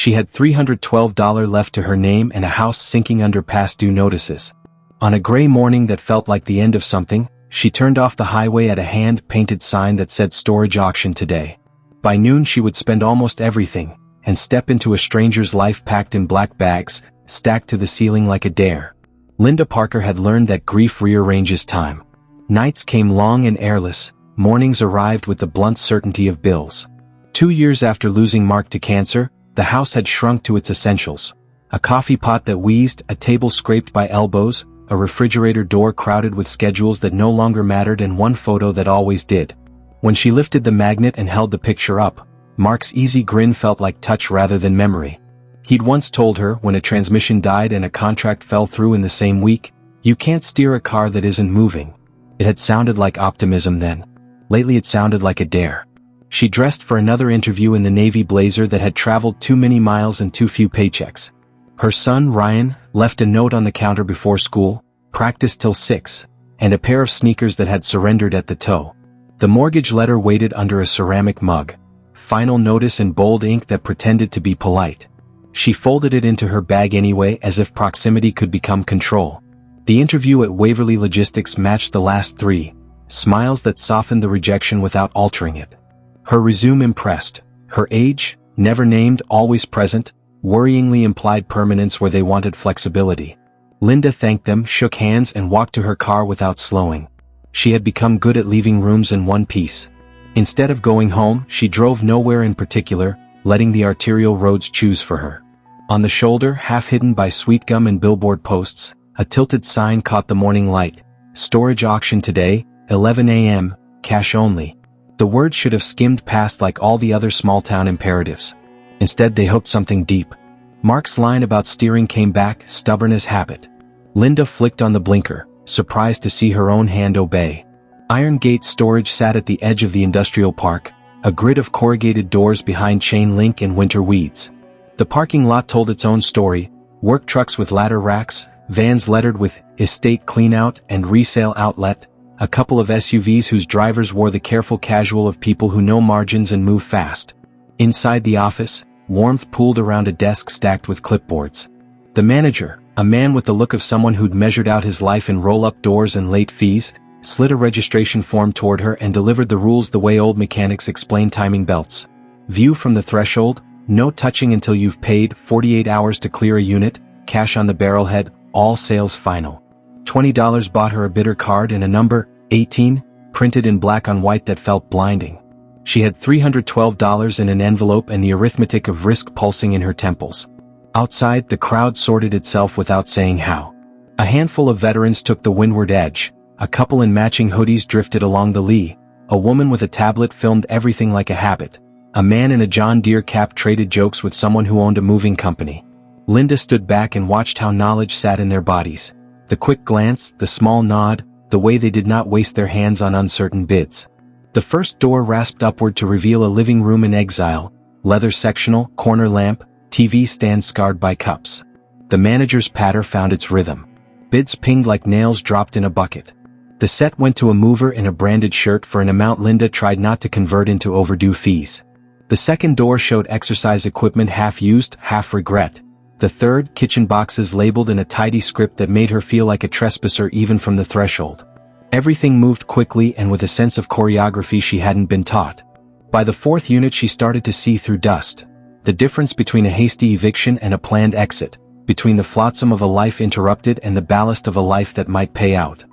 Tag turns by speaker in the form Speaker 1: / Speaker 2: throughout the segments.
Speaker 1: She had $312 left to her name and a house sinking under past due notices. On a gray morning that felt like the end of something, she turned off the highway at a hand-painted sign that said storage auction today. By noon she would spend almost everything, and step into a stranger's life packed in black bags, stacked to the ceiling like a dare. Linda Parker had learned that grief rearranges time. Nights came long and airless, mornings arrived with the blunt certainty of bills. 2 years after losing Mark to cancer, the house had shrunk to its essentials. A coffee pot that wheezed, a table scraped by elbows, a refrigerator door crowded with schedules that no longer mattered, and one photo that always did. When she lifted the magnet and held the picture up, Mark's easy grin felt like touch rather than memory. He'd once told her, when a transmission died and a contract fell through in the same week, "You can't steer a car that isn't moving." It had sounded like optimism then. Lately it sounded like a dare. She dressed for another interview in the navy blazer that had traveled too many miles and too few paychecks. Her son, Ryan, left a note on the counter before school, "Practice till 6, and a pair of sneakers that had surrendered at the toe. The mortgage letter waited under a ceramic mug. Final notice in bold ink that pretended to be polite. She folded it into her bag anyway, as if proximity could become control. The interview at Waverly Logistics matched the last 3, smiles that softened the rejection without altering it. Her resume impressed. Her age, never named, always present, worryingly implied permanence where they wanted flexibility. Linda thanked them, shook hands, and walked to her car without slowing. She had become good at leaving rooms in one piece. Instead of going home, she drove nowhere in particular, letting the arterial roads choose for her. On the shoulder, half hidden by sweet gum and billboard posts, a tilted sign caught the morning light. "Storage auction today, 11 a.m., cash only." The words should have skimmed past like all the other small-town imperatives. Instead they hooked something deep. Mark's line about steering came back, stubborn as habit. Linda flicked on the blinker, surprised to see her own hand obey. Iron Gate Storage sat at the edge of the industrial park, a grid of corrugated doors behind chain link and winter weeds. The parking lot told its own story: work trucks with ladder racks, vans lettered with estate cleanout and resale outlet, a couple of SUVs whose drivers wore the careful casual of people who know margins and move fast. Inside the office, warmth pooled around a desk stacked with clipboards. The manager, a man with the look of someone who'd measured out his life in roll-up doors and late fees, slid a registration form toward her and delivered the rules the way old mechanics explain timing belts. View from the threshold, no touching until you've paid, 48 hours to clear a unit, cash on the barrelhead, all sales final. $20 bought her a bitter card and a number, 18, printed in black on white that felt blinding. She had $312 in an envelope and the arithmetic of risk pulsing in her temples. Outside, the crowd sorted itself without saying how. A handful of veterans took the windward edge, a couple in matching hoodies drifted along the lee, a woman with a tablet filmed everything like a habit, a man in a John Deere cap traded jokes with someone who owned a moving company. Linda stood back and watched how knowledge sat in their bodies. The quick glance, the small nod, the way they did not waste their hands on uncertain bids. The first door rasped upward to reveal a living room in exile, leather sectional, corner lamp, TV stand scarred by cups. The manager's patter found its rhythm. Bids pinged like nails dropped in a bucket. The set went to a mover in a branded shirt for an amount Linda tried not to convert into overdue fees. The second door showed exercise equipment half used, half regret. The third, kitchen boxes labeled in a tidy script that made her feel like a trespasser even from the threshold. Everything moved quickly and with a sense of choreography she hadn't been taught. By the fourth unit she started to see through dust. The difference between a hasty eviction and a planned exit, between the flotsam of a life interrupted and the ballast of a life that might pay out.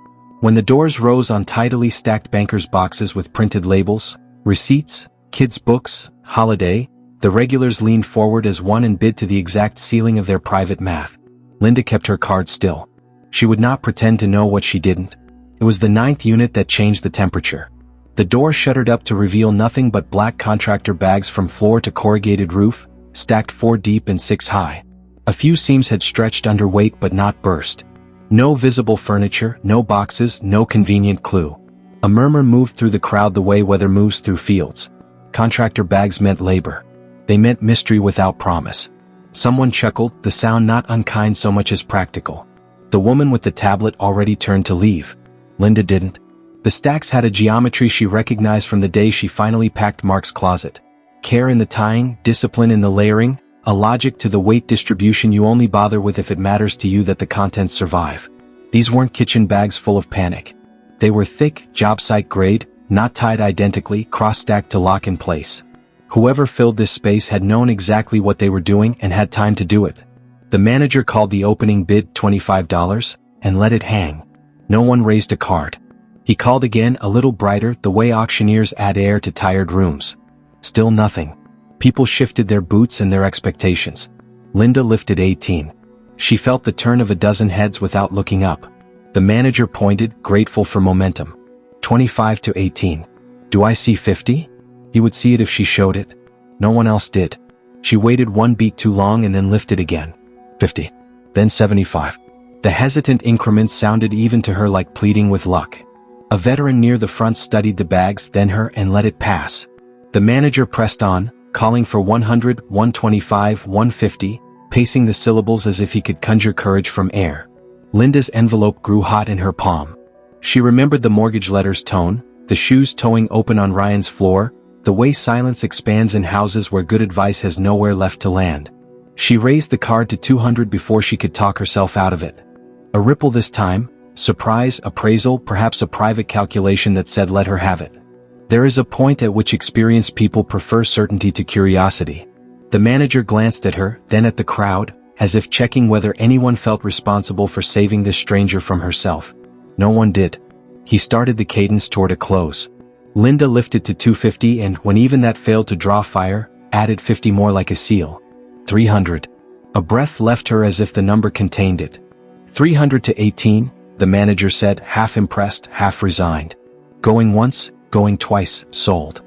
Speaker 1: When the doors rose on tidily stacked bankers' boxes with printed labels, receipts, kids' books, holiday, the regulars leaned forward as one and bid to the exact ceiling of their private math. Linda kept her card still. She would not pretend to know what she didn't. It was the ninth unit that changed the temperature. The door shuttered up to reveal nothing but black contractor bags from floor to corrugated roof, stacked 4 deep and 6 high. A few seams had stretched under weight but not burst. No visible furniture, no boxes, no convenient clue. A murmur moved through the crowd the way weather moves through fields. Contractor bags meant labor. They meant mystery without promise. Someone chuckled, the sound not unkind so much as practical. The woman with the tablet already turned to leave. Linda didn't. The stacks had a geometry she recognized from the day she finally packed Mark's closet. Care in the tying, discipline in the layering, A logic to the weight distribution you only bother with if it matters to you that the contents survive. These weren't kitchen bags full of panic. They were thick, job site grade, not tied identically, cross-stacked to lock in place. Whoever filled this space had known exactly what they were doing and had time to do it. The manager called the opening bid $25 and let it hang. No one raised a card. He called again, a little brighter, the way auctioneers add air to tired rooms. Still nothing. People shifted their boots and their expectations. Linda lifted 18. She felt the turn of a dozen heads without looking up. The manager pointed, grateful for momentum. 25 to 18. Do I see 50? He would see it if she showed it. No one else did. She waited one beat too long and then lifted again. 50. Then 75. The hesitant increments sounded even to her like pleading with luck. A veteran near the front studied the bags, then her, and let it pass. The manager pressed on, calling for 100, 125, 150, pacing the syllables as if he could conjure courage from air. Linda's envelope grew hot in her palm. She remembered the mortgage letter's tone, the shoes towing open on Ryan's floor, the way silence expands in houses where good advice has nowhere left to land. She raised the card to 200 before she could talk herself out of it. A ripple this time, surprise, appraisal, perhaps a private calculation that said let her have it. There is a point at which experienced people prefer certainty to curiosity. The manager glanced at her, then at the crowd, as if checking whether anyone felt responsible for saving this stranger from herself. No one did. He started the cadence toward a close. Linda lifted to 250 and, when even that failed to draw fire, added 50 more like a seal. 300. A breath left her as if the number contained it. 300 to 18, the manager said, half impressed, half resigned. Going once, going twice, sold.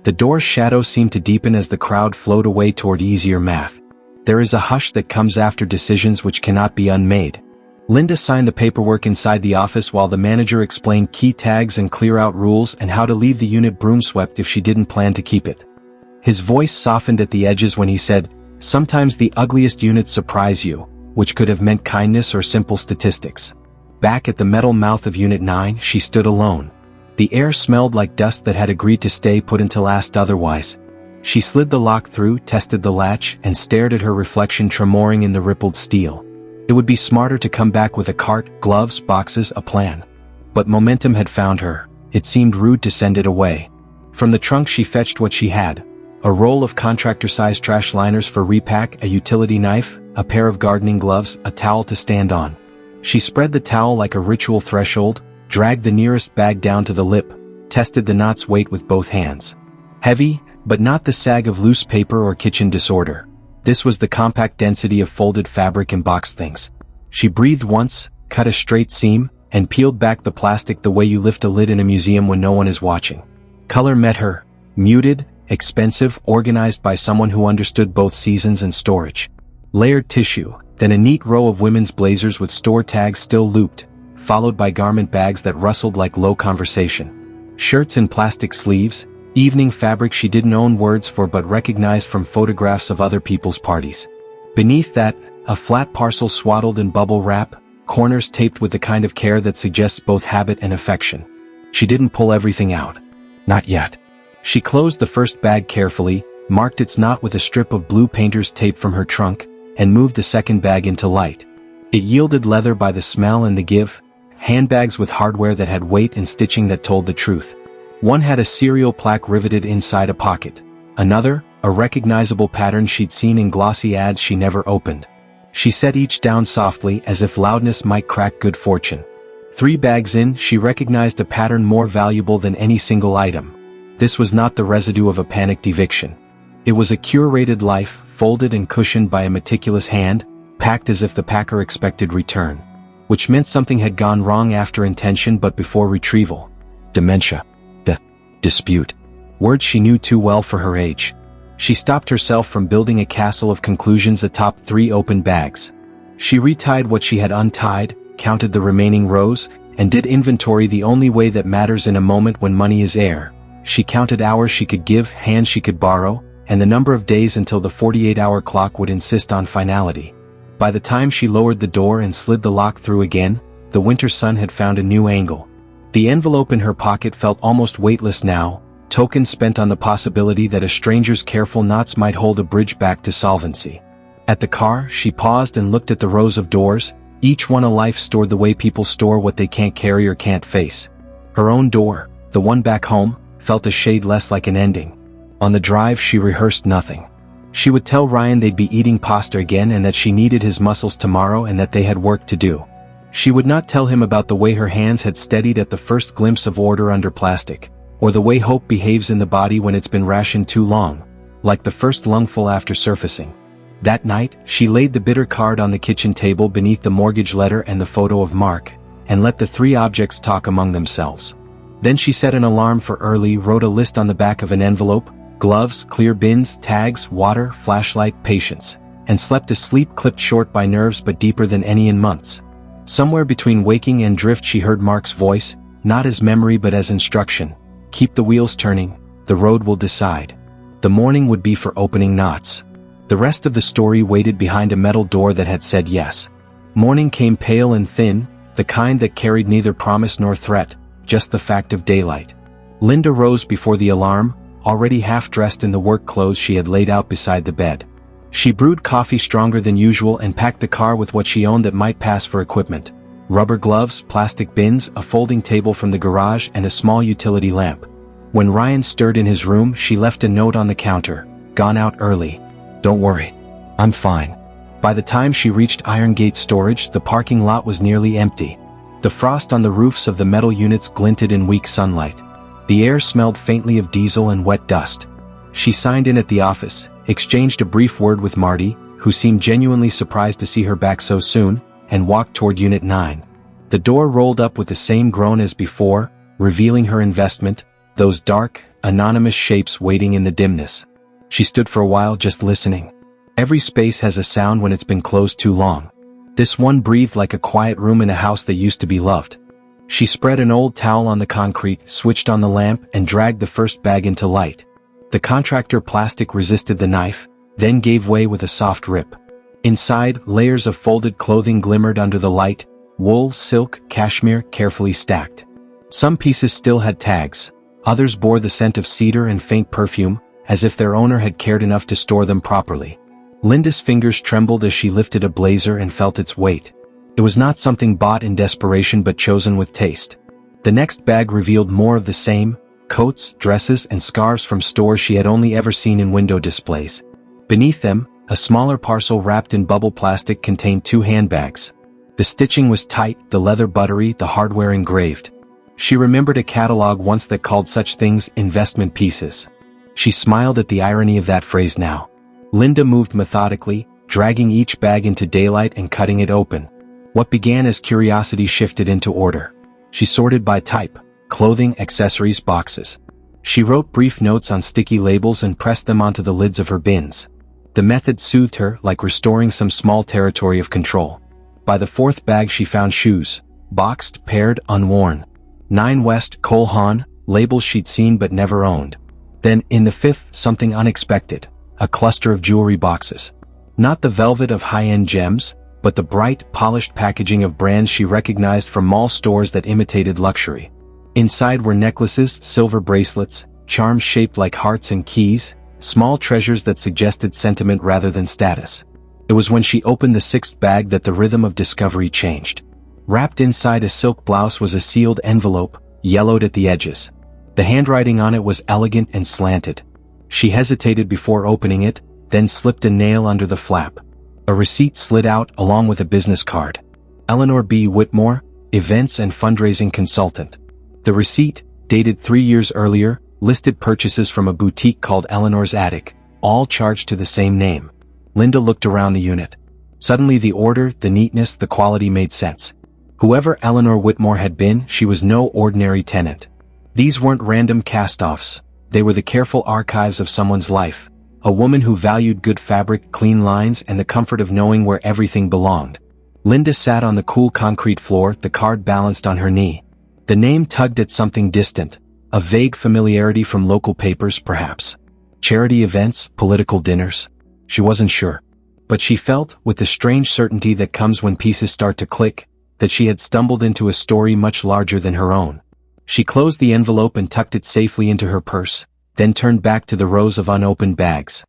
Speaker 1: The door's shadow seemed to deepen as the crowd flowed away toward easier math. There is a hush that comes after decisions which cannot be unmade. Linda signed the paperwork inside the office while the manager explained key tags and clear-out rules and how to leave the unit broom-swept if she didn't plan to keep it. His voice softened at the edges when he said, "Sometimes the ugliest units surprise you," which could have meant kindness or simple statistics. Back at the metal mouth of Unit 9, she stood alone. The air smelled like dust that had agreed to stay put until asked otherwise. She slid the lock through, tested the latch, and stared at her reflection tremoring in the rippled steel. It would be smarter to come back with a cart, gloves, boxes, a plan. But momentum had found her. It seemed rude to send it away. From the trunk she fetched what she had. A roll of contractor-sized trash liners for repack, a utility knife, a pair of gardening gloves, a towel to stand on. She spread the towel like a ritual threshold, dragged the nearest bag down to the lip, tested the knot's weight with both hands. Heavy, but not the sag of loose paper or kitchen disorder. This was the compact density of folded fabric and boxed things. She breathed once, cut a straight seam, and peeled back the plastic the way you lift a lid in a museum when no one is watching. Color met her, muted, expensive, organized by someone who understood both seasons and storage. Layered tissue, then a neat row of women's blazers with store tags still looped, followed by garment bags that rustled like low conversation. Shirts in plastic sleeves, evening fabric she didn't own words for but recognized from photographs of other people's parties. Beneath that, a flat parcel swaddled in bubble wrap, corners taped with the kind of care that suggests both habit and affection. She didn't pull everything out. Not yet. She closed the first bag carefully, marked its knot with a strip of blue painter's tape from her trunk, and moved the second bag into light. It yielded leather by the smell and the give, handbags with hardware that had weight and stitching that told the truth. One had a serial plaque riveted inside a pocket. Another, a recognizable pattern she'd seen in glossy ads she never opened. She set each down softly as if loudness might crack good fortune. 3 bags in, she recognized a pattern more valuable than any single item. This was not the residue of a panicked eviction. It was a curated life, folded and cushioned by a meticulous hand, packed as if the packer expected return. Which meant something had gone wrong after intention but before retrieval. Dementia. Dispute. Words she knew too well for her age. She stopped herself from building a castle of conclusions atop 3 open bags. She retied what she had untied, counted the remaining rows, and did inventory the only way that matters in a moment when money is air. She counted hours she could give, hands she could borrow, and the number of days until the 48-hour clock would insist on finality. By the time she lowered the door and slid the lock through again, the winter sun had found a new angle. The envelope in her pocket felt almost weightless now, tokens spent on the possibility that a stranger's careful knots might hold a bridge back to solvency. At the car, she paused and looked at the rows of doors, each one a life stored the way people store what they can't carry or can't face. Her own door, the one back home, felt a shade less like an ending. On the drive she rehearsed nothing. She would tell Ryan they'd be eating pasta again and that she needed his muscles tomorrow and that they had work to do. She would not tell him about the way her hands had steadied at the first glimpse of order under plastic, or the way hope behaves in the body when it's been rationed too long, like the first lungful after surfacing. That night, she laid the bitter card on the kitchen table beneath the mortgage letter and the photo of Mark, and let the three objects talk among themselves. Then she set an alarm for early, wrote a list on the back of an envelope: gloves, clear bins, tags, water, flashlight, patience, and slept a sleep clipped short by nerves but deeper than any in months. Somewhere between waking and drift she heard Mark's voice, not as memory but as instruction. Keep the wheels turning, the road will decide. The morning would be for opening knots. The rest of the story waited behind a metal door that had said yes. Morning came pale and thin, the kind that carried neither promise nor threat, just the fact of daylight. Linda rose before the alarm, already half-dressed in the work clothes she had laid out beside the bed. She brewed coffee stronger than usual and packed the car with what she owned that might pass for equipment: rubber gloves, plastic bins, a folding table from the garage, and a small utility lamp. When Ryan stirred in his room, she left a note on the counter: gone out early. Don't worry. I'm fine. By the time she reached Iron Gate Storage, the parking lot was nearly empty. The frost on the roofs of the metal units glinted in weak sunlight. The air smelled faintly of diesel and wet dust. She signed in at the office, exchanged a brief word with Marty, who seemed genuinely surprised to see her back so soon, and walked toward Unit 9. The door rolled up with the same groan as before, revealing her investment, those dark, anonymous shapes waiting in the dimness. She stood for a while just listening. Every space has a sound when it's been closed too long. This one breathed like a quiet room in a house that used to be loved. She spread an old towel on the concrete, switched on the lamp, and dragged the first bag into light. The contractor plastic resisted the knife, then gave way with a soft rip. Inside, layers of folded clothing glimmered under the light: wool, silk, cashmere, carefully stacked. Some pieces still had tags. Others bore the scent of cedar and faint perfume, as if their owner had cared enough to store them properly. Linda's fingers trembled as she lifted a blazer and felt its weight. It was not something bought in desperation but chosen with taste. The next bag revealed more of the same: coats, dresses, and scarves from stores she had only ever seen in window displays. Beneath them, a smaller parcel wrapped in bubble plastic contained 2 handbags. The stitching was tight, the leather buttery, the hardware engraved. She remembered a catalog once that called such things investment pieces. She smiled at the irony of that phrase now. Linda moved methodically, dragging each bag into daylight and cutting it open. What began as curiosity shifted into order. She sorted by type: clothing, accessories, boxes. She wrote brief notes on sticky labels and pressed them onto the lids of her bins. The method soothed her, like restoring some small territory of control. By the 4th bag she found shoes, boxed, paired, unworn. 9 West, Cole Haan, labels she'd seen but never owned. Then, in the 5th, something unexpected: a cluster of jewelry boxes. Not the velvet of high-end gems, but the bright, polished packaging of brands she recognized from mall stores that imitated luxury. Inside were necklaces, silver bracelets, charms shaped like hearts and keys, small treasures that suggested sentiment rather than status. It was when she opened the 6th bag that the rhythm of discovery changed. Wrapped inside a silk blouse was a sealed envelope, yellowed at the edges. The handwriting on it was elegant and slanted. She hesitated before opening it, then slipped a nail under the flap. A receipt slid out along with a business card. Eleanor B. Whitmore, Events and Fundraising Consultant. The receipt, dated 3 years earlier, listed purchases from a boutique called Eleanor's Attic, all charged to the same name. Linda looked around the unit. Suddenly the order, the neatness, the quality made sense. Whoever Eleanor Whitmore had been, she was no ordinary tenant. These weren't random cast-offs. They were the careful archives of someone's life. A woman who valued good fabric, clean lines, and the comfort of knowing where everything belonged. Linda sat on the cool concrete floor, the card balanced on her knee. The name tugged at something distant, a vague familiarity from local papers perhaps. Charity events, political dinners. She wasn't sure. But she felt, with the strange certainty that comes when pieces start to click, that she had stumbled into a story much larger than her own. She closed the envelope and tucked it safely into her purse, then turned back to the rows of unopened bags.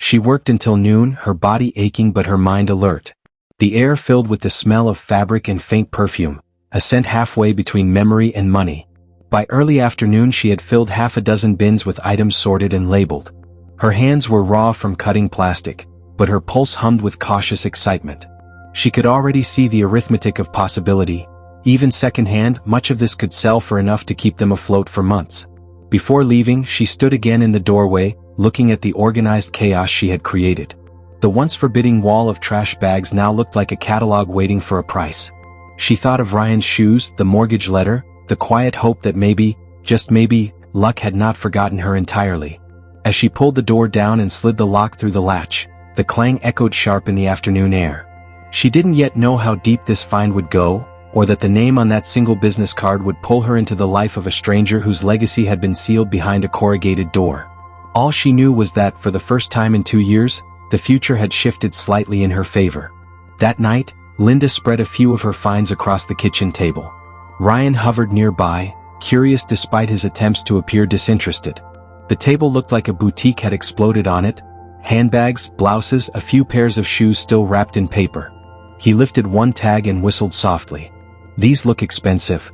Speaker 1: She worked until noon, her body aching but her mind alert. The air filled with the smell of fabric and faint perfume, a scent halfway between memory and money. By early afternoon she had filled half a dozen bins with items sorted and labeled. Her hands were raw from cutting plastic, but her pulse hummed with cautious excitement. She could already see the arithmetic of possibility. Even secondhand, much of this could sell for enough to keep them afloat for months. Before leaving, she stood again in the doorway, looking at the organized chaos she had created. The once forbidding wall of trash bags now looked like a catalog waiting for a price. She thought of Ryan's shoes, the mortgage letter, the quiet hope that maybe, just maybe, luck had not forgotten her entirely. As she pulled the door down and slid the lock through the latch, the clang echoed sharp in the afternoon air. She didn't yet know how deep this find would go, or that the name on that single business card would pull her into the life of a stranger whose legacy had been sealed behind a corrugated door. All she knew was that, for the first time in 2 years, the future had shifted slightly in her favor. That night, Linda spread a few of her finds across the kitchen table. Ryan hovered nearby, curious despite his attempts to appear disinterested. The table looked like a boutique had exploded on it. Handbags, blouses, a few pairs of shoes still wrapped in paper. He lifted one tag and whistled softly. "These look expensive."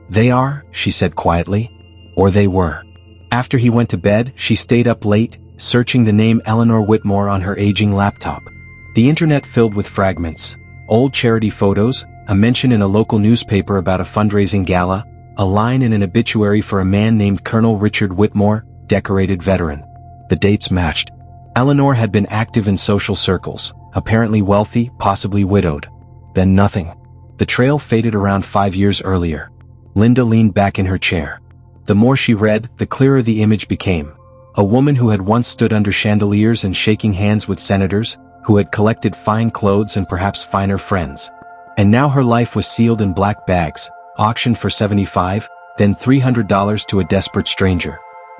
Speaker 1: "They are," she said quietly. "Or they were." After he went to bed, she stayed up late, searching the name Eleanor Whitmore on her aging laptop. The internet filled with fragments. Old charity photos, a mention in a local newspaper about a fundraising gala, a line in an obituary for a man named Colonel Richard Whitmore, decorated veteran. The dates matched. Eleanor had been active in social circles, apparently wealthy, possibly widowed. Then nothing. The trail faded around 5 years earlier. Linda leaned back in her chair. The more she read, the clearer the image became. A woman who had once stood under chandeliers and shaking hands with senators, who had collected fine clothes and perhaps finer friends. And now her life was sealed in black bags, auctioned for $75, then $300 to a desperate stranger.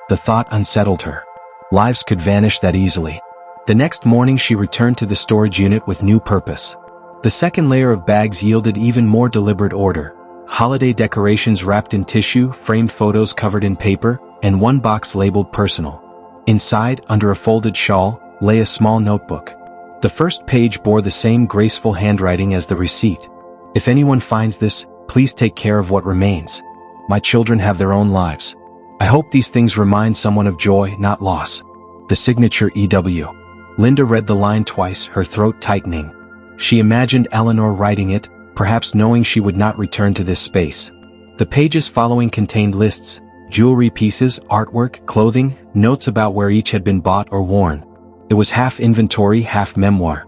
Speaker 1: The thought unsettled her. Lives could vanish that easily. The next morning she returned to the storage unit with new purpose. The second layer of bags yielded even more deliberate order. Holiday decorations wrapped in tissue, framed photos covered in paper, and one box labeled personal. Inside, under a folded shawl, lay a small notebook. The first page bore the same graceful handwriting as the receipt. "If anyone finds this, please take care of what remains. My children have their own lives. I hope these things remind someone of joy, not loss." The signature E.W. Linda read the line twice, her throat tightening. She imagined Eleanor writing it, perhaps knowing she would not return to this space. The pages following contained lists, jewelry pieces, artwork, clothing, notes about where each had been bought or worn. It was half inventory, half memoir.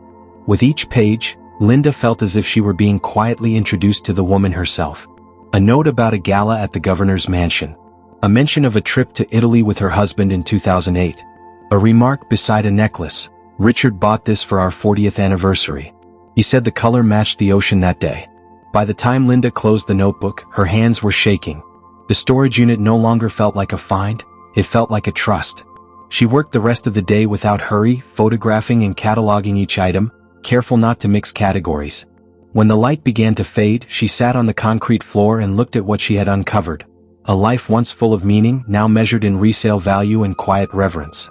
Speaker 1: With each page, Linda felt as if she were being quietly introduced to the woman herself. A note about a gala at the governor's mansion. A mention of a trip to Italy with her husband in 2008. A remark beside a necklace. "Richard bought this for our 40th anniversary. He said the color matched the ocean that day." By the time Linda closed the notebook, her hands were shaking. The storage unit no longer felt like a find, it felt like a trust. She worked the rest of the day without hurry, photographing and cataloging each item, careful not to mix categories. When the light began to fade, she sat on the concrete floor and looked at what she had uncovered. A life once full of meaning, now measured in resale value and quiet reverence.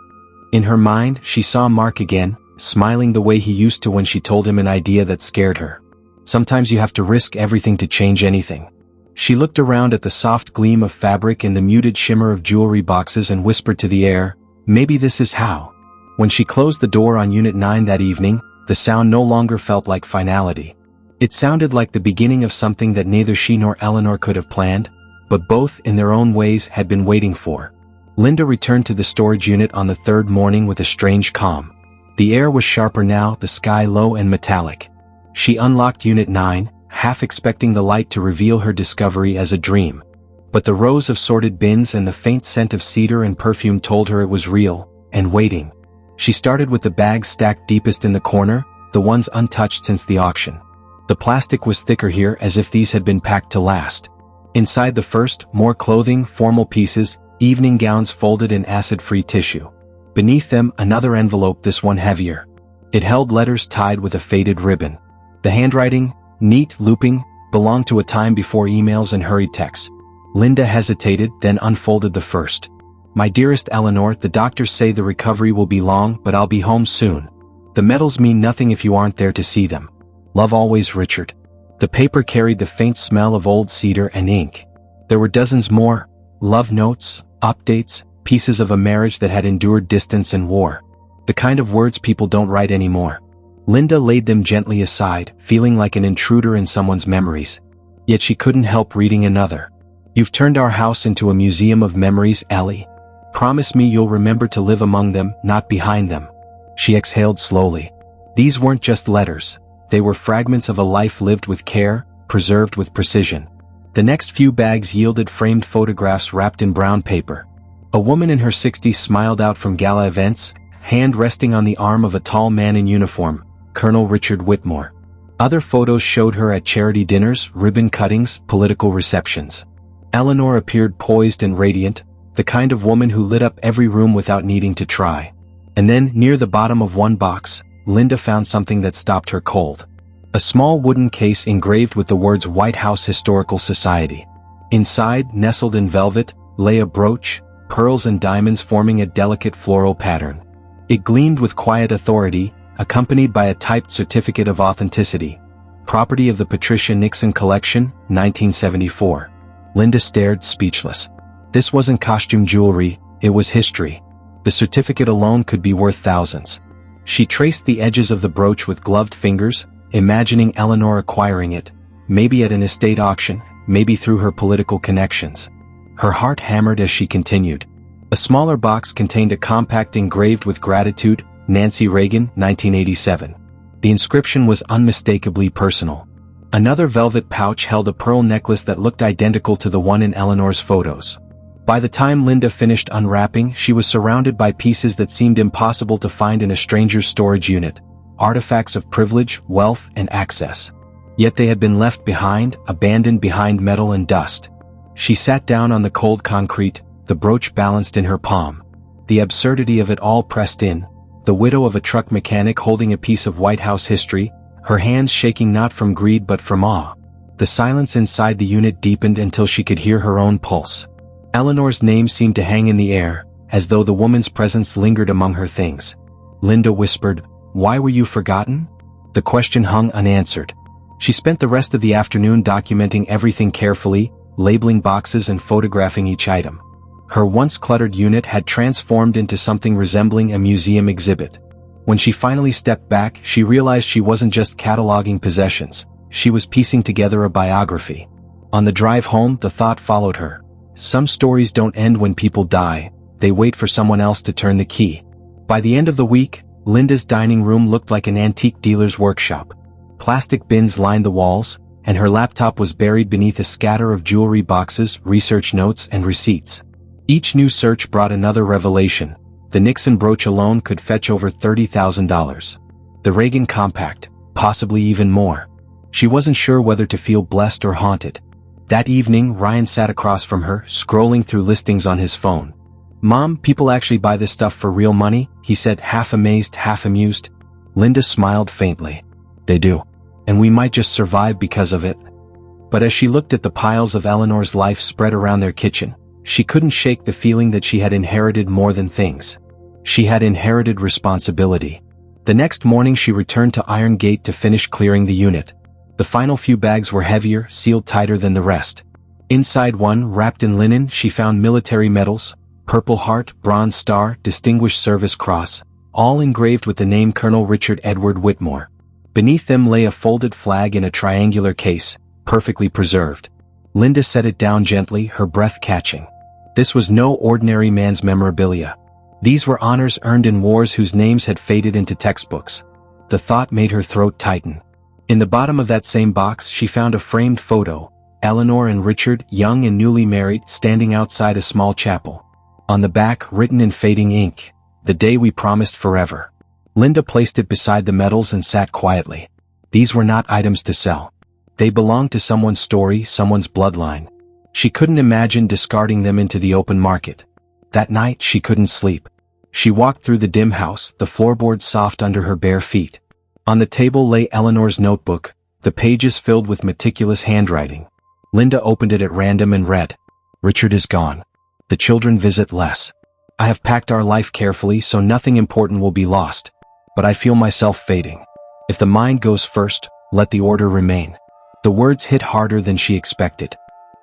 Speaker 1: In her mind, she saw Mark again, smiling the way he used to when she told him an idea that scared her. Sometimes you have to risk everything to change anything. She looked around at the soft gleam of fabric and the muted shimmer of jewelry boxes and whispered to the air, "Maybe this is how." When she closed the door on Unit 9 that evening, the sound no longer felt like finality. It sounded like the beginning of something that neither she nor Eleanor could have planned, but both, in their own ways, had been waiting for. Linda returned to the storage unit on the third morning with a strange calm. The air was sharper now, the sky low and metallic. She unlocked Unit 9, half expecting the light to reveal her discovery as a dream. But the rows of sorted bins and the faint scent of cedar and perfume told her it was real, and waiting. She started with the bags stacked deepest in the corner, the ones untouched since the auction. The plastic was thicker here, as if these had been packed to last. Inside the first, more clothing, formal pieces, evening gowns folded in acid-free tissue. Beneath them, another envelope, this one heavier. It held letters tied with a faded ribbon. The handwriting, neat, looping, belonged to a time before emails and hurried texts. Linda hesitated, then unfolded the first. My dearest Eleanor, the doctors say the recovery will be long, but I'll be home soon. The medals mean nothing if you aren't there to see them. Love always, Richard. The paper carried the faint smell of old cedar and ink. There were dozens more, love notes, updates, pieces of a marriage that had endured distance and war. The kind of words people don't write anymore. Linda laid them gently aside, feeling like an intruder in someone's memories. Yet she couldn't help reading another. You've turned our house into a museum of memories, Ellie. Promise me you'll remember to live among them, not behind them. She exhaled slowly. These weren't just letters. They were fragments of a life lived with care, preserved with precision. The next few bags yielded framed photographs wrapped in brown paper. A woman in her 60s smiled out from gala events, hand resting on the arm of a tall man in uniform, Colonel Richard Whitmore. Other photos showed her at charity dinners, ribbon cuttings, political receptions. Eleanor appeared poised and radiant, the kind of woman who lit up every room without needing to try. And then, near the bottom of one box, Linda found something that stopped her cold. A small wooden case engraved with the words White House Historical Society. Inside, nestled in velvet, lay a brooch, pearls and diamonds forming a delicate floral pattern. It gleamed with quiet authority, accompanied by a typed certificate of authenticity. Property of the Patricia Nixon Collection, 1974. Linda stared, speechless. This wasn't costume jewelry, it was history. The certificate alone could be worth thousands. She traced the edges of the brooch with gloved fingers, imagining Eleanor acquiring it, maybe at an estate auction, maybe through her political connections. Her heart hammered as she continued. A smaller box contained a compact engraved with gratitude, Nancy Reagan, 1987. The inscription was unmistakably personal. Another velvet pouch held a pearl necklace that looked identical to the one in Eleanor's photos. By the time Linda finished unwrapping, she was surrounded by pieces that seemed impossible to find in a stranger's storage unit. Artifacts of privilege, wealth, and access. Yet they had been left behind, abandoned behind metal and dust. She sat down on the cold concrete, the brooch balanced in her palm. The absurdity of it all pressed in, the widow of a truck mechanic holding a piece of White House history, her hands shaking not from greed but from awe. The silence inside the unit deepened until she could hear her own pulse. Eleanor's name seemed to hang in the air, as though the woman's presence lingered among her things. Linda whispered, "Why were you forgotten?" The question hung unanswered. She spent the rest of the afternoon documenting everything carefully, labeling boxes and photographing each item. Her once cluttered unit had transformed into something resembling a museum exhibit. When she finally stepped back, she realized she wasn't just cataloging possessions, she was piecing together a biography. On the drive home, the thought followed her. Some stories don't end when people die, they wait for someone else to turn the key. By the end of the week, Linda's dining room looked like an antique dealer's workshop. Plastic bins lined the walls, and her laptop was buried beneath a scatter of jewelry boxes, research notes, and receipts. Each new search brought another revelation. The Nixon brooch alone could fetch over $30,000. The Reagan compact, possibly even more. She wasn't sure whether to feel blessed or haunted. That evening, Ryan sat across from her, scrolling through listings on his phone. "Mom, people actually buy this stuff for real money?" he said, half amazed, half amused. Linda smiled faintly. "They do. And we might just survive because of it." But as she looked at the piles of Eleanor's life spread around their kitchen, she couldn't shake the feeling that she had inherited more than things. She had inherited responsibility. The next morning she returned to Iron Gate to finish clearing the unit. The final few bags were heavier, sealed tighter than the rest. Inside one, wrapped in linen, she found military medals, Purple Heart, Bronze Star, Distinguished Service Cross, all engraved with the name Colonel Richard Edward Whitmore. Beneath them lay a folded flag in a triangular case, perfectly preserved. Linda set it down gently, her breath catching. This was no ordinary man's memorabilia. These were honors earned in wars whose names had faded into textbooks. The thought made her throat tighten. In the bottom of that same box she found a framed photo, Eleanor and Richard, young and newly married, standing outside a small chapel. On the back, written in fading ink, "The day we promised forever." Linda placed it beside the medals and sat quietly. These were not items to sell. They belonged to someone's story, someone's bloodline. She couldn't imagine discarding them into the open market. That night she couldn't sleep. She walked through the dim house, the floorboards soft under her bare feet. On the table lay Eleanor's notebook, the pages filled with meticulous handwriting. Linda opened it at random and read, "Richard is gone. The children visit less. I have packed our life carefully so nothing important will be lost. But I feel myself fading. If the mind goes first, let the order remain." The words hit harder than she expected.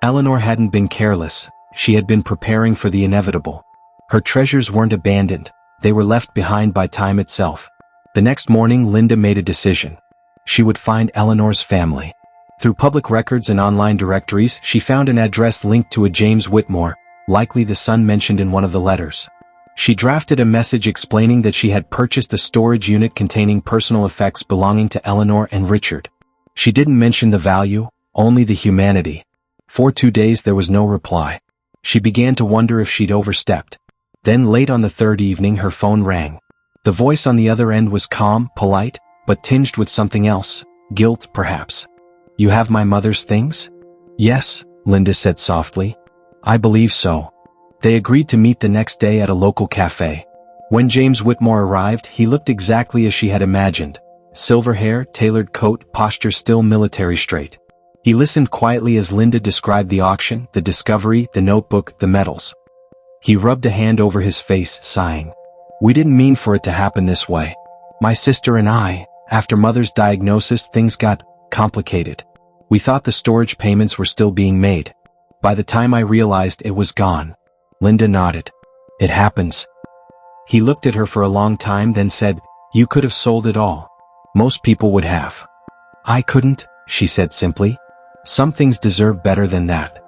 Speaker 1: Eleanor hadn't been careless, she had been preparing for the inevitable. Her treasures weren't abandoned, they were left behind by time itself. The next morning Linda made a decision. She would find Eleanor's family. Through public records and online directories, she found an address linked to a James Whitmore, likely the son mentioned in one of the letters. She drafted a message explaining that she had purchased a storage unit containing personal effects belonging to Eleanor and Richard. She didn't mention the value, only the humanity. For 2 days there was no reply. She began to wonder if she'd overstepped. Then late on the third evening her phone rang. The voice on the other end was calm, polite, but tinged with something else, guilt perhaps. "You have my mother's things?" "Yes," Linda said softly. "I believe so." They agreed to meet the next day at a local cafe. When James Whitmore arrived, he looked exactly as she had imagined. Silver hair, tailored coat, posture still military straight. He listened quietly as Linda described the auction, the discovery, the notebook, the medals. He rubbed a hand over his face, sighing. "We didn't mean for it to happen this way. My sister and I, after Mother's diagnosis, things got complicated. We thought the storage payments were still being made. By the time I realized it was gone." Linda nodded. "It happens." He looked at her for a long time, then said, "You could have sold it all. Most people would have." "I couldn't," she said simply. "Some things deserve better than that."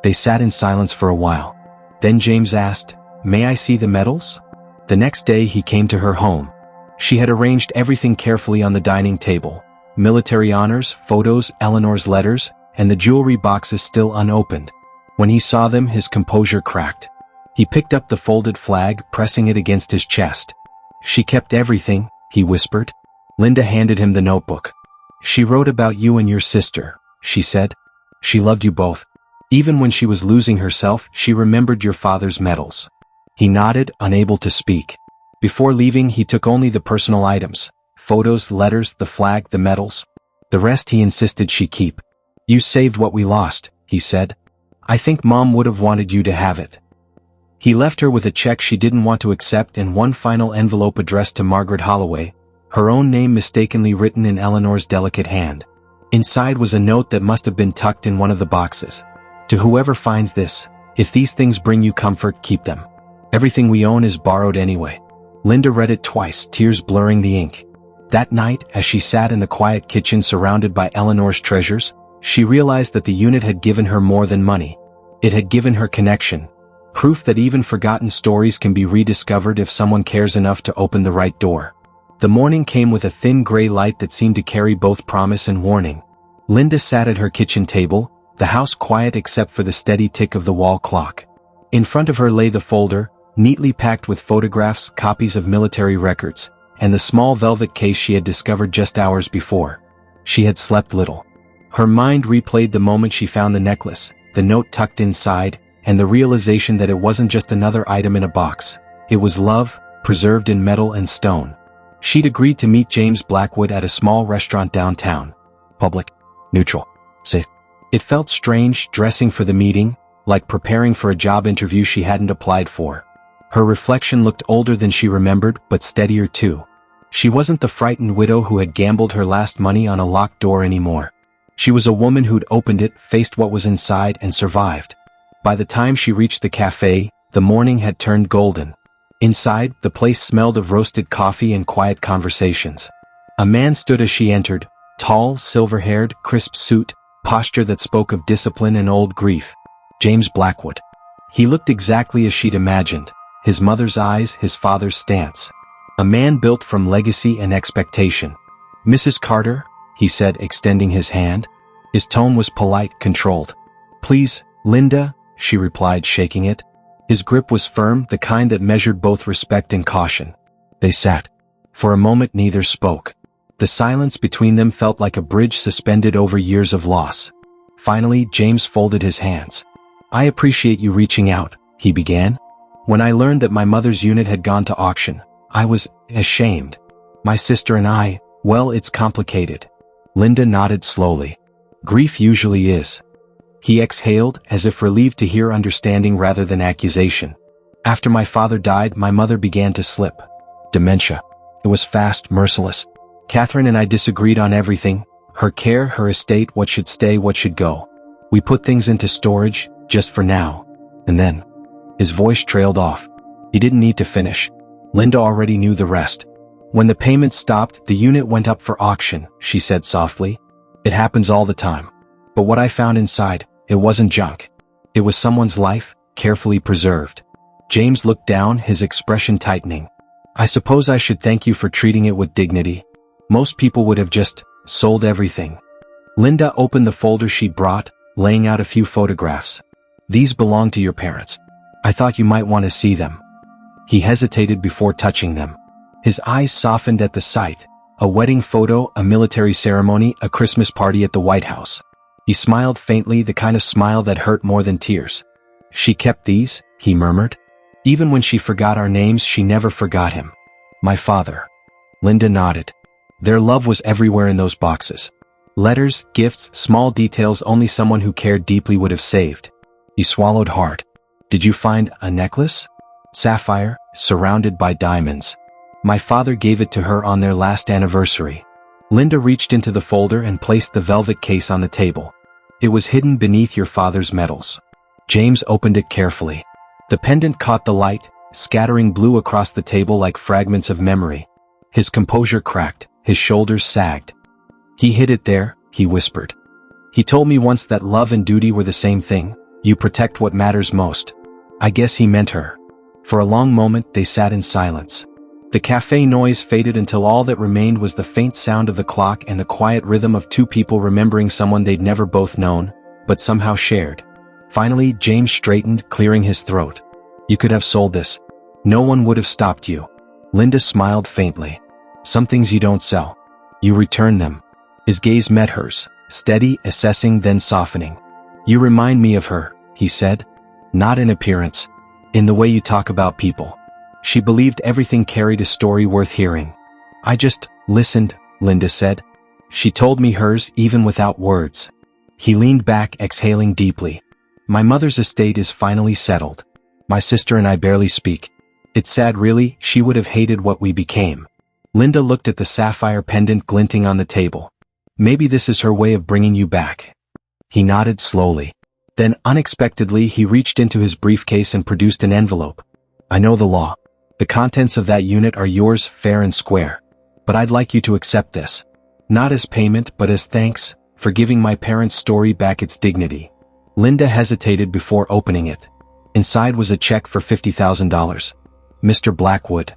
Speaker 1: They sat in silence for a while. Then James asked, "May I see the medals?" The next day he came to her home. She had arranged everything carefully on the dining table. Military honors, photos, Eleanor's letters, and the jewelry boxes still unopened. When he saw them, his composure cracked. He picked up the folded flag, pressing it against his chest. "She kept everything," he whispered. Linda handed him the notebook. "She wrote about you and your sister," she said. "She loved you both. Even when she was losing herself, she remembered your father's medals." He nodded, unable to speak. Before leaving, he took only the personal items. Photos, letters, the flag, the medals. The rest he insisted she keep. "You saved what we lost," he said. "I think Mom would have wanted you to have it." He left her with a check she didn't want to accept and one final envelope addressed to Margaret Holloway, her own name mistakenly written in Eleanor's delicate hand. Inside was a note that must have been tucked in one of the boxes. "To whoever finds this, if these things bring you comfort, keep them. Everything we own is borrowed anyway." Linda read it twice, tears blurring the ink. That night, as she sat in the quiet kitchen surrounded by Eleanor's treasures, she realized that the unit had given her more than money. It had given her connection. Proof that even forgotten stories can be rediscovered if someone cares enough to open the right door. The morning came with a thin gray light that seemed to carry both promise and warning. Linda sat at her kitchen table, the house quiet except for the steady tick of the wall clock. In front of her lay the folder, neatly packed with photographs, copies of military records, and the small velvet case she had discovered just hours before. She had slept little. Her mind replayed the moment she found the necklace, the note tucked inside, and the realization that it wasn't just another item in a box. It was love, preserved in metal and stone. She'd agreed to meet James Blackwood at a small restaurant downtown. Public. Neutral. Safe. It felt strange, dressing for the meeting, like preparing for a job interview she hadn't applied for. Her reflection looked older than she remembered, but steadier too. She wasn't the frightened widow who had gambled her last money on a locked door anymore. She was a woman who'd opened it, faced what was inside, and survived. By the time she reached the cafe, the morning had turned golden. Inside, the place smelled of roasted coffee and quiet conversations. A man stood as she entered, tall, silver-haired, crisp suit, posture that spoke of discipline and old grief. James Blackwood. He looked exactly as she'd imagined, his mother's eyes, his father's stance. A man built from legacy and expectation. "Mrs. Carter," he said, extending his hand. His tone was polite, controlled. "Please, Linda," she replied, shaking it. His grip was firm, the kind that measured both respect and caution. They sat. For a moment neither spoke. The silence between them felt like a bridge suspended over years of loss. Finally, James folded his hands. "I appreciate you reaching out," he began. "When I learned that my mother's unit had gone to auction, I was ashamed. My sister and I, well, it's complicated." Linda nodded slowly. "Grief usually is." He exhaled, as if relieved to hear understanding rather than accusation. After my father died, my mother began to slip. Dementia. It was fast, merciless. Catherine and I disagreed on everything: her care, her estate, what should stay, what should go. We put things into storage, just for now. And then, his voice trailed off. He didn't need to finish. Linda already knew the rest. When the payments stopped, the unit went up for auction, she said softly. It happens all the time. But what I found inside, it wasn't junk. It was someone's life, carefully preserved. James looked down, his expression tightening. I suppose I should thank you for treating it with dignity. Most people would have just sold everything. Linda opened the folder she brought, laying out a few photographs. These belong to your parents. I thought you might want to see them. He hesitated before touching them. His eyes softened at the sight. A wedding photo, a military ceremony, a Christmas party at the White House. He smiled faintly, the kind of smile that hurt more than tears. She kept these, he murmured. Even when she forgot our names, she never forgot him. My father. Linda nodded. Their love was everywhere in those boxes. Letters, gifts, small details only someone who cared deeply would have saved. He swallowed hard. Did you find a necklace? Sapphire, surrounded by diamonds. My father gave it to her on their last anniversary. Linda reached into the folder and placed the velvet case on the table. It was hidden beneath your father's medals. James opened it carefully. The pendant caught the light, scattering blue across the table like fragments of memory. His composure cracked, his shoulders sagged. He hid it there, he whispered. He told me once that love and duty were the same thing. You protect what matters most. I guess he meant her. For a long moment they sat in silence. The cafe noise faded until all that remained was the faint sound of the clock and the quiet rhythm of two people remembering someone they'd never both known, but somehow shared. Finally, James straightened, clearing his throat. You could have sold this. No one would have stopped you. Linda smiled faintly. Some things you don't sell. You return them. His gaze met hers, steady, assessing, then softening. You remind me of her, he said. Not in appearance. In the way you talk about people. She believed everything carried a story worth hearing. I just listened, Linda said. She told me hers even without words. He leaned back, exhaling deeply. My mother's estate is finally settled. My sister and I barely speak. It's sad really, she would have hated what we became. Linda looked at the sapphire pendant glinting on the table. Maybe this is her way of bringing you back. He nodded slowly. Then, unexpectedly, he reached into his briefcase and produced an envelope. I know the law. The contents of that unit are yours, fair and square. But I'd like you to accept this. Not as payment, but as thanks, for giving my parents' story back its dignity. Linda hesitated before opening it. Inside was a check for $50,000. Mr. Blackwood.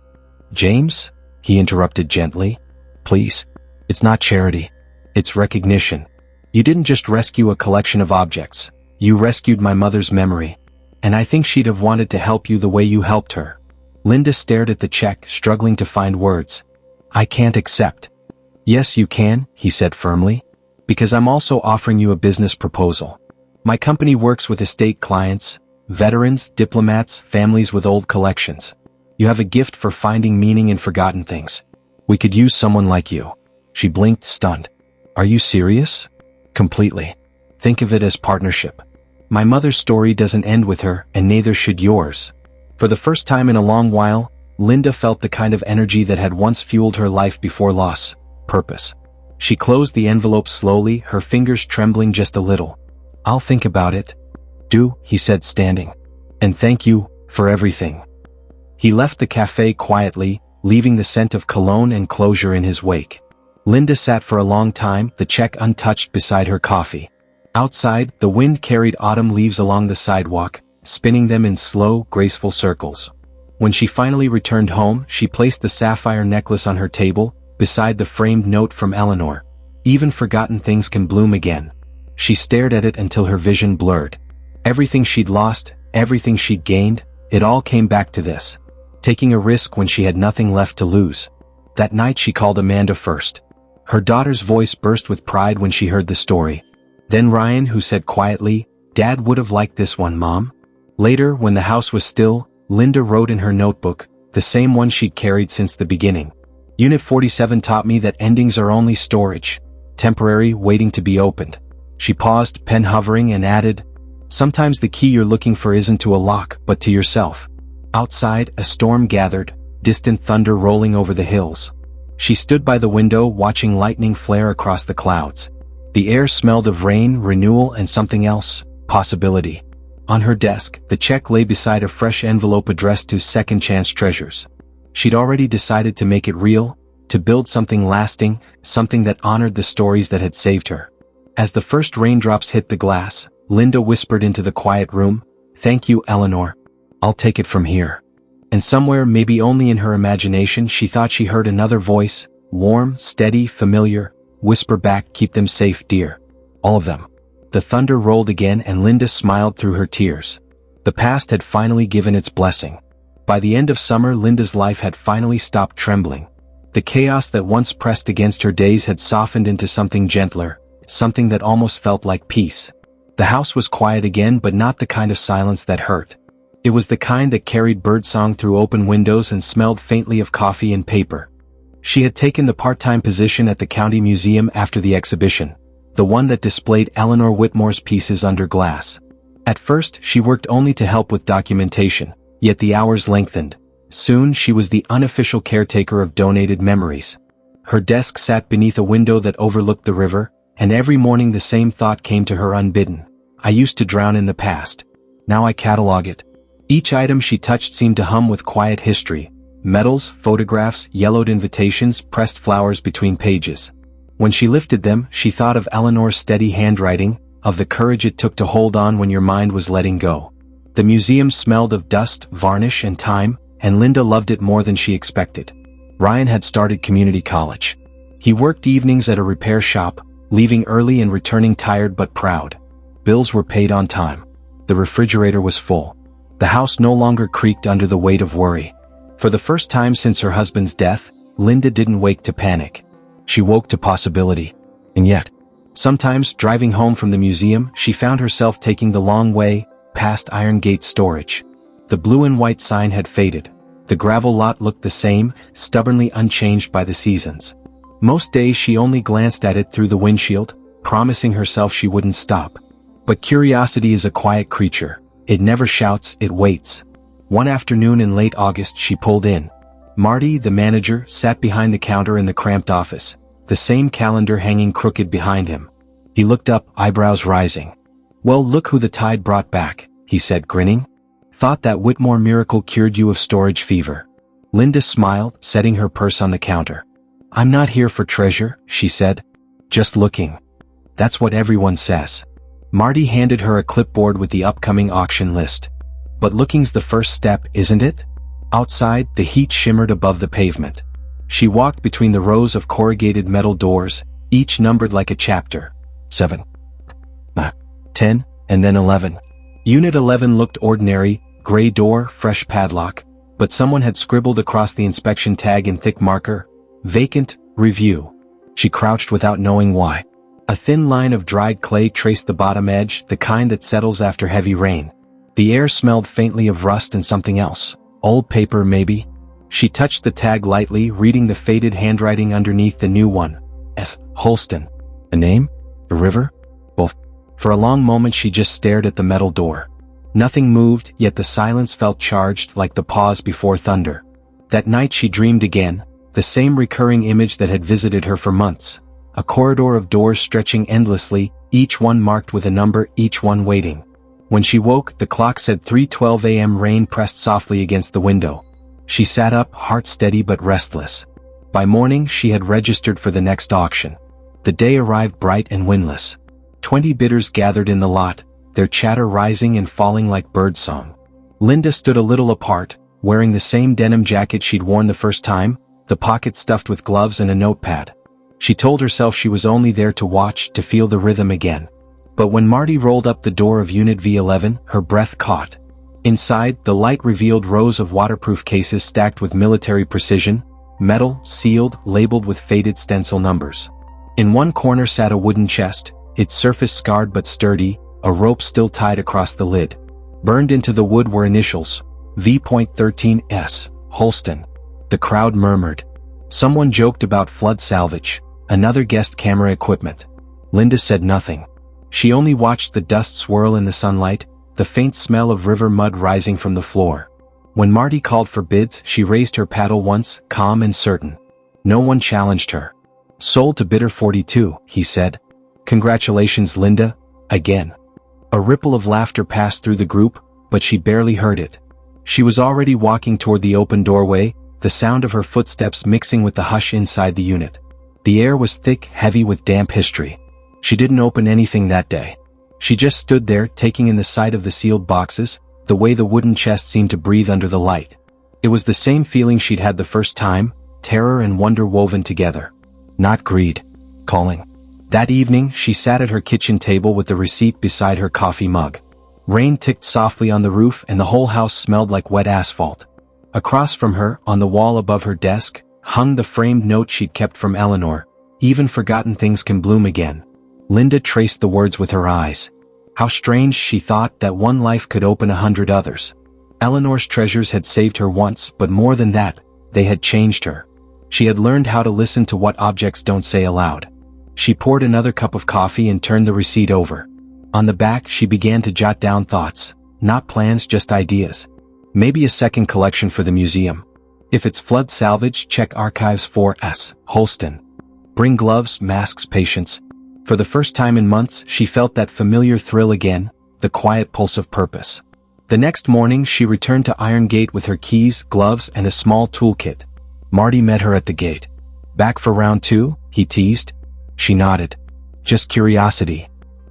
Speaker 1: James? He interrupted gently. Please. It's not charity. It's recognition. You didn't just rescue a collection of objects. You rescued my mother's memory. And I think she'd have wanted to help you the way you helped her. Linda stared at the check, struggling to find words. I can't accept. Yes, you can, he said firmly. Because I'm also offering you a business proposal. My company works with estate clients, veterans, diplomats, families with old collections. You have a gift for finding meaning in forgotten things. We could use someone like you. She blinked, stunned. Are you serious? Completely. Think of it as partnership. My mother's story doesn't end with her, and neither should yours. For the first time in a long while, Linda felt the kind of energy that had once fueled her life before loss, purpose. She closed the envelope slowly, her fingers trembling just a little. I'll think about it. Do, he said, standing. And thank you for everything. He left the cafe quietly, leaving the scent of cologne and closure in his wake. Linda sat for a long time, the check untouched beside her coffee. Outside, the wind carried autumn leaves along the sidewalk, spinning them in slow, graceful circles. When she finally returned home, she placed the sapphire necklace on her table, beside the framed note from Eleanor. Even forgotten things can bloom again. She stared at it until her vision blurred. Everything she'd lost, everything she'd gained, it all came back to this. Taking a risk when she had nothing left to lose. That night she called Amanda first. Her daughter's voice burst with pride when she heard the story. Then Ryan, who said quietly, Dad would have liked this one, Mom. Later, when the house was still, Linda wrote in her notebook, the same one she'd carried since the beginning. Unit 47 taught me that endings are only storage, temporary, waiting to be opened. She paused, pen hovering, and added, sometimes the key you're looking for isn't to a lock, but to yourself. Outside, a storm gathered, distant thunder rolling over the hills. She stood by the window watching lightning flare across the clouds. The air smelled of rain, renewal, and something else, possibility. On her desk, the check lay beside a fresh envelope addressed to Second Chance Treasures. She'd already decided to make it real, to build something lasting, something that honored the stories that had saved her. As the first raindrops hit the glass, Linda whispered into the quiet room, "Thank you, Eleanor. I'll take it from here." And somewhere, maybe only in her imagination, she thought she heard another voice, warm, steady, familiar, whisper back, "Keep them safe, dear. All of them." The thunder rolled again and Linda smiled through her tears. The past had finally given its blessing. By the end of summer, Linda's life had finally stopped trembling. The chaos that once pressed against her days had softened into something gentler, something that almost felt like peace. The house was quiet again, but not the kind of silence that hurt. It was the kind that carried birdsong through open windows and smelled faintly of coffee and paper. She had taken the part-time position at the county museum after the exhibition, the one that displayed Eleanor Whitmore's pieces under glass. At first, she worked only to help with documentation, yet the hours lengthened. Soon she was the unofficial caretaker of donated memories. Her desk sat beneath a window that overlooked the river, and every morning the same thought came to her unbidden. I used to drown in the past. Now I catalog it. Each item she touched seemed to hum with quiet history. Medals, photographs, yellowed invitations, pressed flowers between pages. When she lifted them, she thought of Eleanor's steady handwriting, of the courage it took to hold on when your mind was letting go. The museum smelled of dust, varnish, and time, and Linda loved it more than she expected. Ryan had started community college. He worked evenings at a repair shop, leaving early and returning tired but proud. Bills were paid on time. The refrigerator was full. The house no longer creaked under the weight of worry. For the first time since her husband's death, Linda didn't wake to panic. She woke to possibility. And yet, sometimes driving home from the museum, she found herself taking the long way, past Iron Gate Storage. The blue and white sign had faded. The gravel lot looked the same, stubbornly unchanged by the seasons. Most days she only glanced at it through the windshield, promising herself she wouldn't stop. But curiosity is a quiet creature. It never shouts, it waits. One afternoon in late August she pulled in. Marty, the manager, sat behind the counter in the cramped office, the same calendar hanging crooked behind him. He looked up, eyebrows rising. "Well, look who the tide brought back," he said, grinning. "Thought that Whitmore miracle cured you of storage fever." Linda smiled, setting her purse on the counter. "I'm not here for treasure," she said. "Just looking." "That's what everyone says." Marty handed her a clipboard with the upcoming auction list. "But looking's the first step, isn't it?" Outside, the heat shimmered above the pavement. She walked between the rows of corrugated metal doors, each numbered like a chapter. 7, 10, and then 11. Unit 11 looked ordinary, gray door, fresh padlock, but someone had scribbled across the inspection tag in thick marker, "Vacant, review." She crouched without knowing why. A thin line of dried clay traced the bottom edge, the kind that settles after heavy rain. The air smelled faintly of rust and something else. Old paper, maybe? She touched the tag lightly, reading the faded handwriting underneath the new one. S. Holston. A name? A river? Well, for a long moment she just stared at the metal door. Nothing moved, yet the silence felt charged like the pause before thunder. That night she dreamed again, the same recurring image that had visited her for months. A corridor of doors stretching endlessly, each one marked with a number, each one waiting. When she woke, the clock said 3:12 a.m. Rain pressed softly against the window. She sat up, heart steady but restless. By morning, she had registered for the next auction. The day arrived bright and windless. 20 bidders gathered in the lot, their chatter rising and falling like birdsong. Linda stood a little apart, wearing the same denim jacket she'd worn the first time, the pockets stuffed with gloves and a notepad. She told herself she was only there to watch, to feel the rhythm again. But when Marty rolled up the door of Unit V11, her breath caught. Inside, the light revealed rows of waterproof cases stacked with military precision, metal, sealed, labeled with faded stencil numbers. In one corner sat a wooden chest, its surface scarred but sturdy, a rope still tied across the lid. Burned into the wood were initials, V.13S, Holston. The crowd murmured. Someone joked about flood salvage. Another guessed camera equipment. Linda said nothing. She only watched the dust swirl in the sunlight, the faint smell of river mud rising from the floor. When Marty called for bids, she raised her paddle once, calm and certain. No one challenged her. "Sold to bidder 42, he said. "Congratulations, Linda," again. A ripple of laughter passed through the group, but she barely heard it. She was already walking toward the open doorway, the sound of her footsteps mixing with the hush inside the unit. The air was thick, heavy with damp history. She didn't open anything that day. She just stood there, taking in the sight of the sealed boxes, the way the wooden chest seemed to breathe under the light. It was the same feeling she'd had the first time, terror and wonder woven together. Not greed. Calling. That evening, she sat at her kitchen table with the receipt beside her coffee mug. Rain ticked softly on the roof and the whole house smelled like wet asphalt. Across from her, on the wall above her desk, hung the framed note she'd kept from Eleanor. "Even forgotten things can bloom again." Linda traced the words with her eyes. How strange, she thought, that one life could open 100 others. Eleanor's treasures had saved her once, but more than that, they had changed her. She had learned how to listen to what objects don't say aloud. She poured another cup of coffee and turned the receipt over. On the back, she began to jot down thoughts. Not plans, just ideas. Maybe a second collection for the museum. If it's flood salvage, check archives for S. Holston. Bring gloves, masks, patience. For the first time in months, she felt that familiar thrill again, the quiet pulse of purpose. The next morning, she returned to Iron Gate with her keys, gloves, and a small toolkit. Marty met her at the gate. "Back for round 2, he teased. She nodded. "Just curiosity."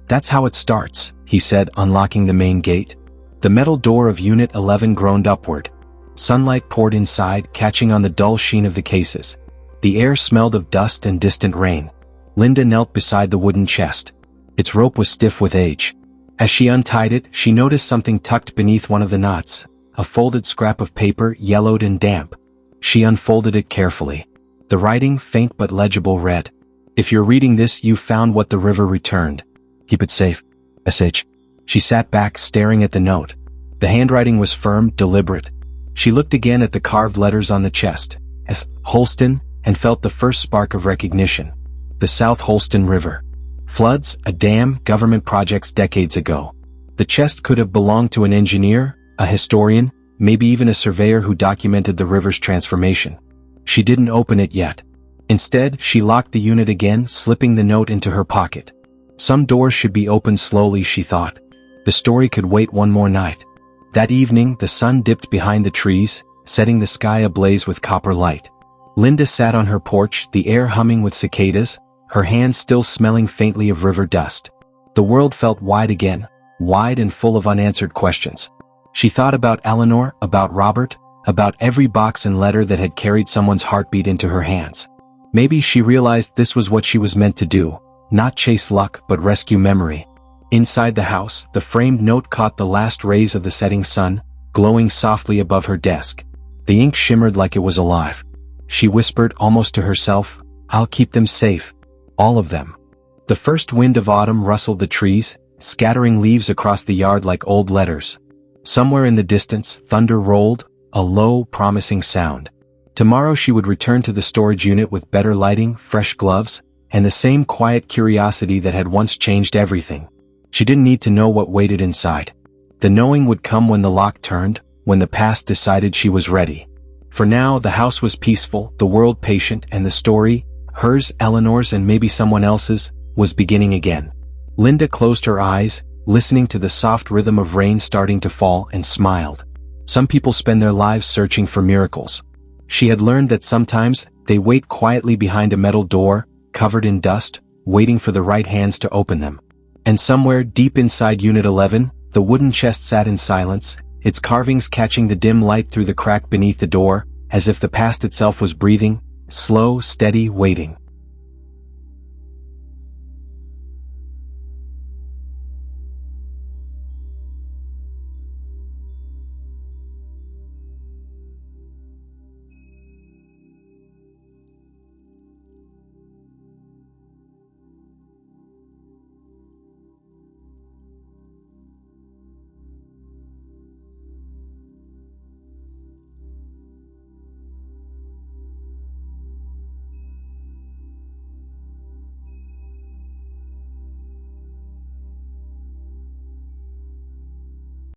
Speaker 1: "That's how it starts," he said, unlocking the main gate. The metal door of Unit 11 groaned upward. Sunlight poured inside, catching on the dull sheen of the cases. The air smelled of dust and distant rain. Linda knelt beside the wooden chest. Its rope was stiff with age. As she untied it, she noticed something tucked beneath one of the knots, a folded scrap of paper, yellowed and damp. She unfolded it carefully. The writing, faint but legible, read, "If you're reading this, you've found what the river returned. Keep it safe. S.H." She sat back, staring at the note. The handwriting was firm, deliberate. She looked again at the carved letters on the chest, S. Holston, and felt the first spark of recognition. The South Holston River. Floods, a dam, government projects decades ago. The chest could have belonged to an engineer, a historian, maybe even a surveyor who documented the river's transformation. She didn't open it yet. Instead, she locked the unit again, slipping the note into her pocket. Some doors should be opened slowly, she thought. The story could wait one more night. That evening, the sun dipped behind the trees, setting the sky ablaze with copper light. Linda sat on her porch, the air humming with cicadas, her hands still smelling faintly of river dust. The world felt wide again, wide and full of unanswered questions. She thought about Eleanor, about Robert, about every box and letter that had carried someone's heartbeat into her hands. Maybe she realized this was what she was meant to do, not chase luck but rescue memory. Inside the house, the framed note caught the last rays of the setting sun, glowing softly above her desk. The ink shimmered like it was alive. She whispered almost to herself, "I'll keep them safe. All of them." The first wind of autumn rustled the trees, scattering leaves across the yard like old letters. Somewhere in the distance, thunder rolled, a low, promising sound. Tomorrow she would return to the storage unit with better lighting, fresh gloves, and the same quiet curiosity that had once changed everything. She didn't need to know what waited inside. The knowing would come when the lock turned, when the past decided she was ready. For now, the house was peaceful, the world patient, and the story, hers, Eleanor's, and maybe someone else's, was beginning again. Linda closed her eyes, listening to the soft rhythm of rain starting to fall, and smiled. Some people spend their lives searching for miracles. She had learned that sometimes, they wait quietly behind a metal door, covered in dust, waiting for the right hands to open them. And somewhere deep inside Unit 11, the wooden chest sat in silence, its carvings catching the dim light through the crack beneath the door, as if the past itself was breathing, slow, steady, waiting.